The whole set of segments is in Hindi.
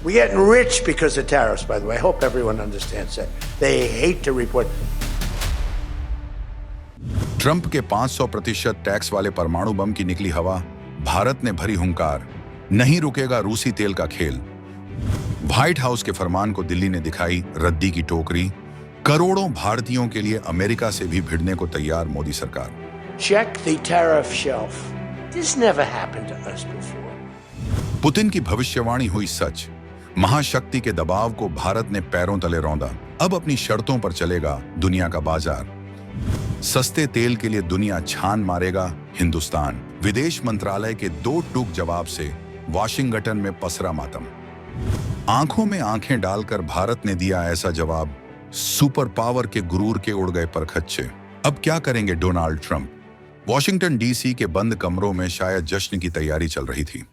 We're getting rich because of tariffs, by the way. I hope everyone understands that. They hate to report. Trump के 500% टैक्स वाले परमाणु बम की निकली हवा, भारत ने भरी हुंकार, नहीं रुकेगा रूसी तेल का खेल। व्हाइट हाउस के फरमान को दिल्ली ने दिखाई रद्दी की टोकरी, करोड़ों भारतीयों के लिए अमेरिका से भी भिड़ने को तैयार मोदी सरकार। Check the tariff shelf. This never happened to us before. Putin की भविष्यवाणी हुई सच, महाशक्ति के दबाव को भारत ने पैरों तले रौंदा। अब अपनी शर्तों पर चलेगा दुनिया का बाजार। सस्ते तेल के लिए दुनिया छान मारेगा हिंदुस्तान। विदेश मंत्रालय के दो टूक जवाब से वाशिंगटन में पसरा मातम। आंखों में आंखें डालकर भारत ने दिया ऐसा जवाब, सुपर पावर के गुरूर के उड़ गए परखच्चे। अब क्या करेंगे डोनाल्ड ट्रंप? वॉशिंगटन डीसी के बंद कमरों में शायद जश्न की तैयारी चल रही थी।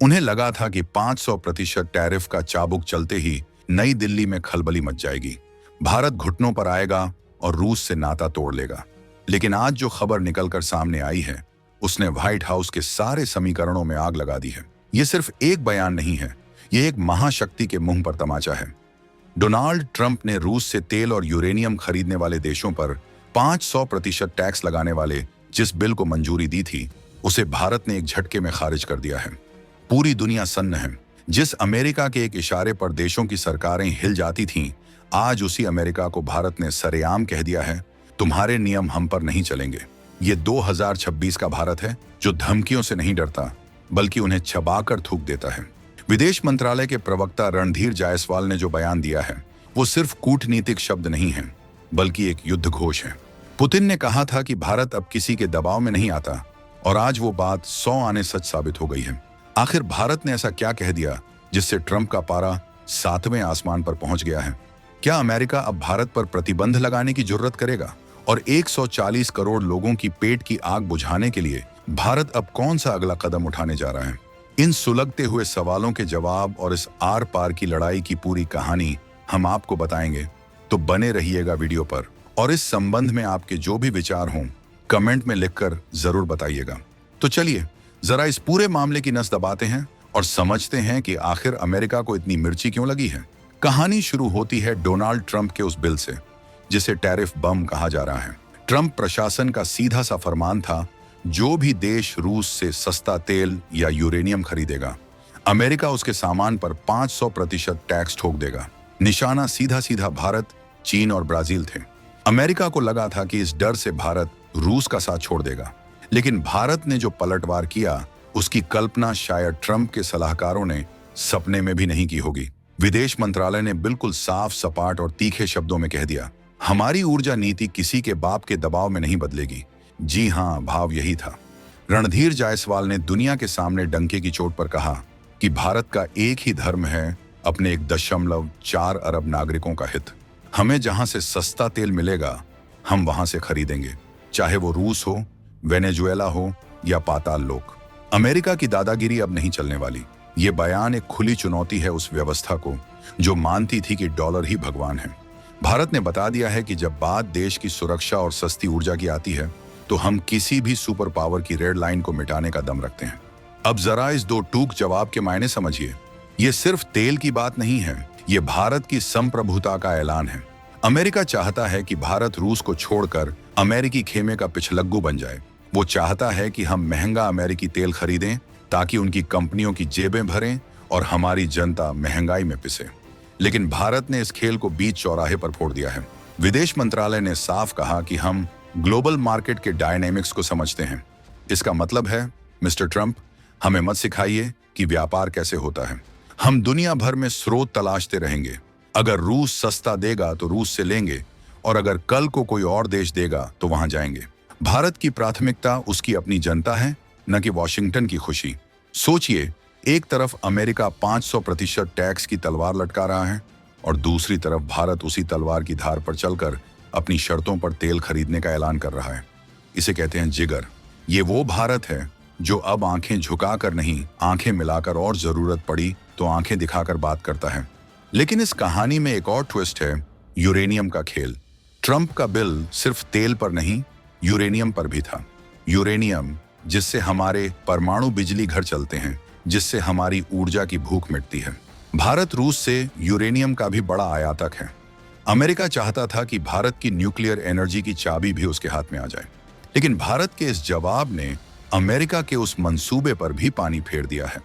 उन्हें लगा था कि 500% टैरिफ का चाबुक चलते ही नई दिल्ली में खलबली मच जाएगी, भारत घुटनों पर आएगा और रूस से नाता तोड़ लेगा। लेकिन आज जो खबर निकलकर सामने आई है, उसने व्हाइट हाउस के सारे समीकरणों में आग लगा दी है। यह सिर्फ एक बयान नहीं है, यह एक महाशक्ति के मुंह पर तमाचा है। डोनाल्ड ट्रंप ने रूस से तेल और यूरेनियम खरीदने वाले देशों पर 500% टैक्स लगाने वाले जिस बिल को मंजूरी दी थी, उसे भारत ने एक झटके में खारिज कर दिया है। पूरी दुनिया सन्न है। जिस अमेरिका के एक इशारे पर देशों की सरकारें हिल जाती थीं, आज उसी अमेरिका को भारत ने सरेआम कह दिया है, तुम्हारे नियम हम पर नहीं चलेंगे। ये 2026 का भारत है जो धमकियों से नहीं डरता, बल्कि उन्हें चबाकर थूक देता है। विदेश मंत्रालय के प्रवक्ता रणधीर जायसवाल ने जो बयान दिया है, वो सिर्फ कूटनीतिक शब्द नहीं है, बल्कि एक युद्ध घोष है। पुतिन ने कहा था कि भारत अब किसी के दबाव में नहीं आता, और आज वो बात 100 आने सच साबित हो गई है। आखिर भारत ने ऐसा क्या कह दिया जिससे ट्रंप का पारा 7वें आसमान पर पहुंच गया है? क्या अमेरिका अब भारत पर प्रतिबंध लगाने की जुर्रत करेगा? और 140 करोड़ लोगों की पेट की आग बुझाने के लिए भारत अब कौन सा अगला कदम उठाने जा रहा है? इन सुलगते हुए सवालों के जवाब और इस आर पार की लड़ाई की पूरी कहानी हम आपको बताएंगे, तो बने रहिएगा वीडियो पर। और इस संबंध में आपके जो भी विचार हों, कमेंट में लिखकर जरूर बताइएगा। तो चलिए जरा इस पूरे मामले की नस दबाते हैं और समझते हैं कि आखिर अमेरिका को इतनी मिर्ची क्यों लगी है। कहानी शुरू होती है डोनाल्ड ट्रंप के उस बिल से जिसे टैरिफ बम कहा जा रहा है। ट्रंप प्रशासन का सीधा सा फरमान था, जो भी देश रूस से सस्ता तेल या यूरेनियम खरीदेगा, अमेरिका उसके सामान पर 500% टैक्स ठोक देगा। निशाना सीधा सीधा भारत, चीन और ब्राजील थे। अमेरिका को लगा था कि इस डर से भारत रूस का साथ छोड़ देगा, लेकिन भारत ने जो पलटवार किया, उसकी कल्पना शायद ट्रंप के सलाहकारों ने सपने में भी नहीं की होगी। विदेश मंत्रालय ने बिल्कुल साफ, सपाट और तीखे शब्दों में कह दिया, हमारी ऊर्जा नीति किसी के बाप के दबाव में नहीं बदलेगी। जी हां, भाव यही था। रणधीर जायसवाल ने दुनिया के सामने डंके की चोट पर कहा कि भारत का एक ही धर्म है, अपने 1.4 अरब नागरिकों का हित। हमें जहां से सस्ता तेल मिलेगा, हम वहां से खरीदेंगे, चाहे वो रूस हो, वेनेजुएला हो या पाताल लोक। अमेरिका की दादागिरी अब नहीं चलने वाली। ये बयान एक खुली चुनौती है उस व्यवस्था को जो मानती थी कि डॉलर ही भगवान है। भारत ने बता दिया है कि जब बात देश की सुरक्षा और सस्ती ऊर्जा की आती है, तो हम किसी भी सुपर पावर की रेड लाइन को मिटाने का दम रखते हैं। अब जरा इस दो टूक जवाब के मायने समझिए। ये सिर्फ तेल की बात नहीं है, ये भारत की संप्रभुता का ऐलान है। अमेरिका चाहता है कि भारत रूस को छोड़कर अमेरिकी खेमे का पिछलग्गू बन जाए। वो चाहता है कि हम महंगा अमेरिकी तेल खरीदें ताकि उनकी कंपनियों की जेबें भरें और हमारी जनता महंगाई में पिसे। लेकिन भारत ने इस खेल को बीच चौराहे पर फोड़ दिया है। विदेश मंत्रालय ने साफ कहा कि हम ग्लोबल मार्केट के डायनेमिक्स को समझते हैं। इसका मतलब है, मिस्टर ट्रंप, हमें मत सिखाइए कि व्यापार कैसे होता है। हम दुनिया भर में स्रोत तलाशते रहेंगे। अगर रूस सस्ता देगा तो रूस से लेंगे, और अगर कल को कोई और देश देगा तो वहां जाएंगे। भारत की प्राथमिकता उसकी अपनी जनता है, न कि वॉशिंगटन की खुशी। सोचिए, एक तरफ अमेरिका 500% टैक्स की तलवार लटका रहा है, और दूसरी तरफ भारत उसी तलवार की धार पर चलकर अपनी शर्तों पर तेल खरीदने का ऐलान कर रहा है। इसे कहते हैं जिगर। ये वो भारत है जो अब आंखें झुकाकर नहीं, आंखें मिलाकर और जरूरत पड़ी तो आंखें दिखाकर बात करता है। लेकिन इस कहानी में एक और ट्विस्ट है, यूरेनियम का खेल। ट्रंप का बिल सिर्फ तेल पर नहीं, यूरेनियम पर भी था। यूरेनियम, जिससे हमारे परमाणु बिजली घर चलते हैं, जिससे हमारी ऊर्जा की भूख मिटती है। भारत रूस से यूरेनियम का भी बड़ा आयातक है। अमेरिका चाहता था कि भारत की न्यूक्लियर एनर्जी की चाबी भी उसके हाथ में आ जाए, लेकिन भारत के इस जवाब ने अमेरिका के उस मंसूबे पर भी पानी फेर दिया है।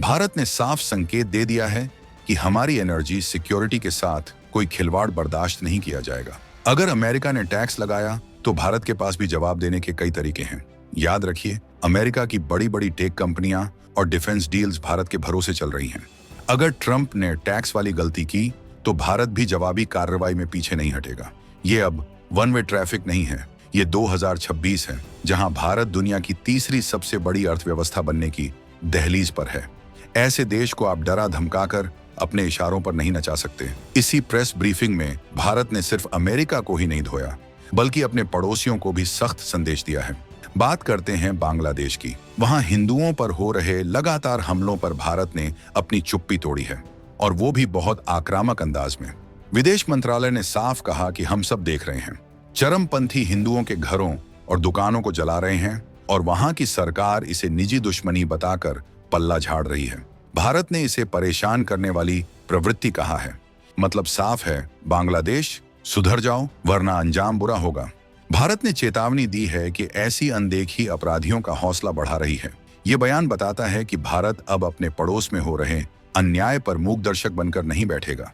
भारत ने साफ संकेत दे दिया है कि हमारी एनर्जी सिक्योरिटी के साथ कोई खिलवाड़ बर्दाश्त नहीं किया जाएगा। अगर अमेरिका ने टैक्स लगाया तो भारत के पास भी जवाब देने के कई तरीके हैं। याद रखिए, अमेरिका की बड़ी बड़ी टेक कंपनियां और डिफेंस डील्स भारत के भरोसे चल रही हैं। अगर ट्रंप ने टैक्स वाली गलती की तो भारत भी जवाबी कार्रवाई में पीछे नहीं हटेगा। ये अब वन वे ट्रैफिक नहीं है, ये 2026 है, जहां भारत दुनिया की तीसरी सबसे बड़ी अर्थव्यवस्था बनने की दहलीज पर है। ऐसे देश को आप डरा धमकाकर अपने इशारों पर नहीं नचा सकते। इसी प्रेस ब्रीफिंग में भारत ने सिर्फ अमेरिका को ही नहीं धोया, बल्कि अपने पड़ोसियों को भी सख्त संदेश दिया है। बात करते हैं बांग्लादेश की। वहां हिंदुओं पर हो रहे लगातार हमलों पर भारत ने अपनी चुप्पी तोड़ी है, और वो भी बहुत आक्रामक अंदाज में। विदेश मंत्रालय ने साफ कहा कि हम सब देख रहे हैं, चरमपंथी हिंदुओं के घरों और दुकानों को जला रहे हैं, और वहां की सरकार इसे निजी दुश्मनी बताकर पल्ला झाड़ रही है। भारत ने इसे परेशान करने वाली प्रवृत्ति कहा है। मतलब साफ है, बांग्लादेश सुधर जाओ वरना अंजाम बुरा होगा। भारत ने चेतावनी दी है कि ऐसी अनदेखी अपराधियों का हौसला बढ़ा रही है। ये बयान बताता है कि भारत अब अपने पड़ोस में हो रहे अन्याय पर मूक दर्शक बनकर नहीं बैठेगा।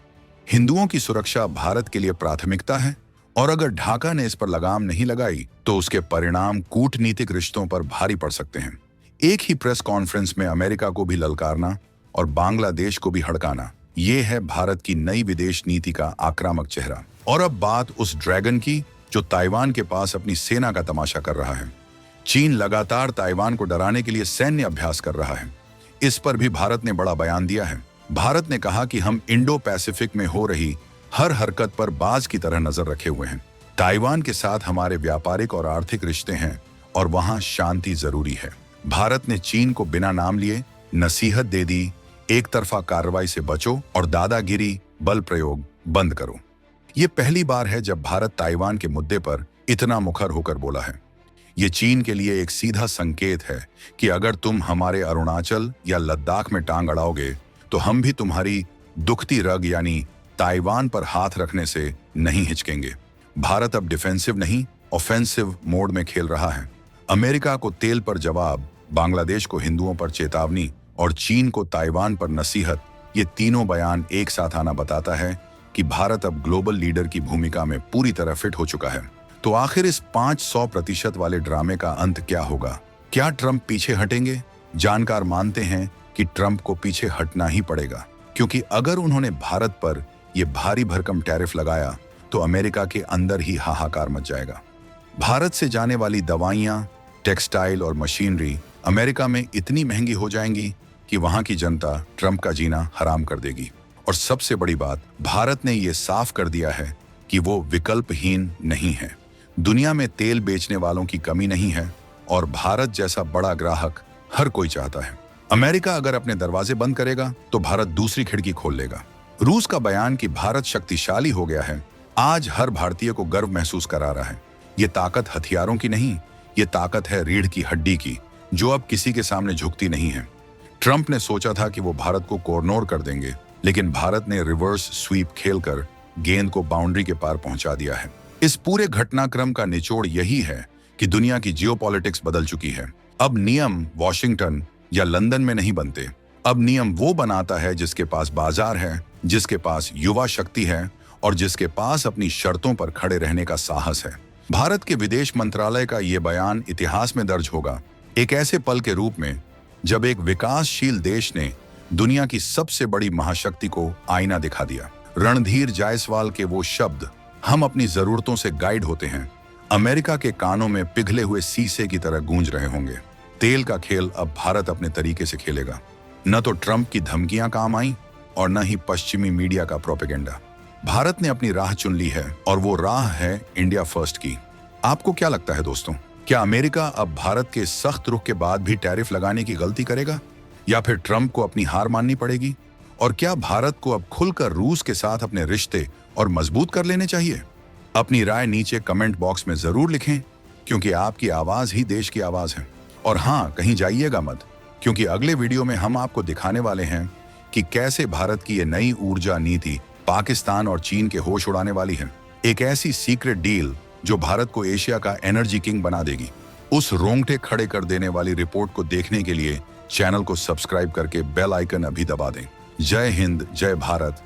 हिंदुओं की सुरक्षा भारत के लिए प्राथमिकता है, और अगर ढाका ने इस पर लगाम नहीं लगाई तो उसके परिणाम कूटनीतिक रिश्तों पर भारी पड़ सकते हैं। एक ही प्रेस कॉन्फ्रेंस में अमेरिका को भी ललकारना और बांग्लादेश को भी हड़काना, ये है भारत की नई विदेश नीति का आक्रामक चेहरा। और अब बात उस ड्रैगन की जो ताइवान के पास अपनी सेना का तमाशा कर रहा है। चीन लगातार ताइवान को डराने के लिए सैन्य अभ्यास कर रहा है। इस पर भी भारत ने बड़ा बयान दिया है। भारत ने कहा कि हम इंडो पैसिफिक में हो रही हर हरकत पर बाज की तरह नजर रखे हुए हैं। ताइवान के साथ हमारे व्यापारिक और आर्थिक रिश्ते हैं, और वहां शांति जरूरी है। भारत ने चीन को बिना नाम लिए नसीहत दे दी, एक तरफा कार्रवाई से बचो और दादागिरी बल प्रयोग बंद करो। ये पहली बार है जब भारत ताइवान के मुद्दे पर इतना मुखर होकर बोला है। ये चीन के लिए एक सीधा संकेत है कि अगर तुम हमारे अरुणाचल या लद्दाख में टांग अड़ाओगे तो हम भी तुम्हारी दुखती रग यानी ताइवान पर हाथ रखने से नहीं हिचकेंगे। भारत अब डिफेंसिव नहीं, ऑफेंसिव मोड में खेल रहा है। अमेरिका को तेल पर जवाब, बांग्लादेश को हिंदुओं पर चेतावनी और चीन को ताइवान पर नसीहत, ये तीनों बयान एक साथ आना बताता है कि भारत अब ग्लोबल लीडर की भूमिका में पूरी तरह फिट हो चुका है। तो आखिर इस 500% वाले ड्रामे का अंत क्या होगा? क्या ट्रंप पीछे हटेंगे? जानकार मानते हैं कि ट्रंप को पीछे हटना ही पड़ेगा, क्योंकि अगर उन्होंने भारत पर यह भारी भरकम टैरिफ लगाया तो अमेरिका के अंदर ही हाहाकार मच जाएगा। भारत से जाने वाली दवाइयां, टेक्सटाइल और मशीनरी अमेरिका में इतनी महंगी हो जाएंगी कि वहां की जनता ट्रंप का जीना हराम कर देगी। और सबसे बड़ी बात, भारत ने यह साफ कर दिया है कि वो विकल्पहीन नहीं है। दुनिया में तेल बेचने वालों की कमी नहीं है, और भारत जैसा बड़ा ग्राहक हर कोई चाहता है। अमेरिका अगर अपने दरवाजे बंद करेगा तो भारत दूसरी खिड़की खोल लेगा। रूस का बयान कि भारत शक्तिशाली हो गया है, आज हर भारतीय को गर्व महसूस करा रहा है। ये ताकत हथियारों की नहीं, ये ताकत है रीढ़ की हड्डी की, जो अब किसी के सामने झुकती नहीं है। ट्रंप ने सोचा था कि वो भारत को कोरनोर कर देंगे, लेकिन भारत ने रिवर्स स्वीप खेलकर गेंद को बाउंड्री के पार पहुंचा दिया है। इस पूरे घटनाक्रम का निचोड़ यही है कि दुनिया की जियोपॉलिटिक्स बदल चुकी है। अब नियम वॉशिंगटन या लंदन में नहीं बनते। अब नियम वो बनाता है जिसके पास बाजार है, जिसके पास युवा शक्ति है और जिसके पास अपनी शर्तों पर खड़े रहने का साहस है। भारत के विदेश मंत्रालय का ये बयान इतिहास में दर्ज होगा, एक ऐसे पल के रूप में जब एक विकासशील देश ने दुनिया की सबसे बड़ी महाशक्ति को आईना दिखा दिया। रणधीर जायसवाल के वो शब्द, हम अपनी जरूरतों से गाइड होते हैं, अमेरिका के कानों में पिघले हुए शीशे की तरह गूंज रहे होंगे। तेल का खेल अब भारत अपने तरीके से खेलेगा। न तो ट्रंप की धमकियां काम आई और न ही पश्चिमी मीडिया का प्रोपेगेंडा। भारत ने अपनी राह चुन ली है, और वो राह है इंडिया फर्स्ट की। आपको क्या लगता है दोस्तों, क्या अमेरिका अब भारत के सख्त रुख के बाद भी टैरिफ लगाने की गलती करेगा, या फिर ट्रंप को अपनी हार माननी पड़ेगी? और क्या भारत को अब खुलकर रूस के साथ अपने रिश्ते और मजबूत कर लेने चाहिए? अपनी राय नीचे कमेंट बॉक्स में जरूर लिखें, क्योंकि आपकी आवाज ही देश की आवाज है। और हाँ, कहीं जाइएगा मत, क्योंकि अगले वीडियो में हम आपको दिखाने वाले हैं कि कैसे भारत की ये नई ऊर्जा नीति पाकिस्तान और चीन के होश उड़ाने वाली है। एक ऐसी सीक्रेट डील जो भारत को एशिया का एनर्जी किंग बना देगी। उस रोंगटे खड़े कर देने वाली रिपोर्ट को देखने के लिए चैनल को सब्सक्राइब करके बेल आइकन अभी दबा दें। जय हिंद, जय भारत,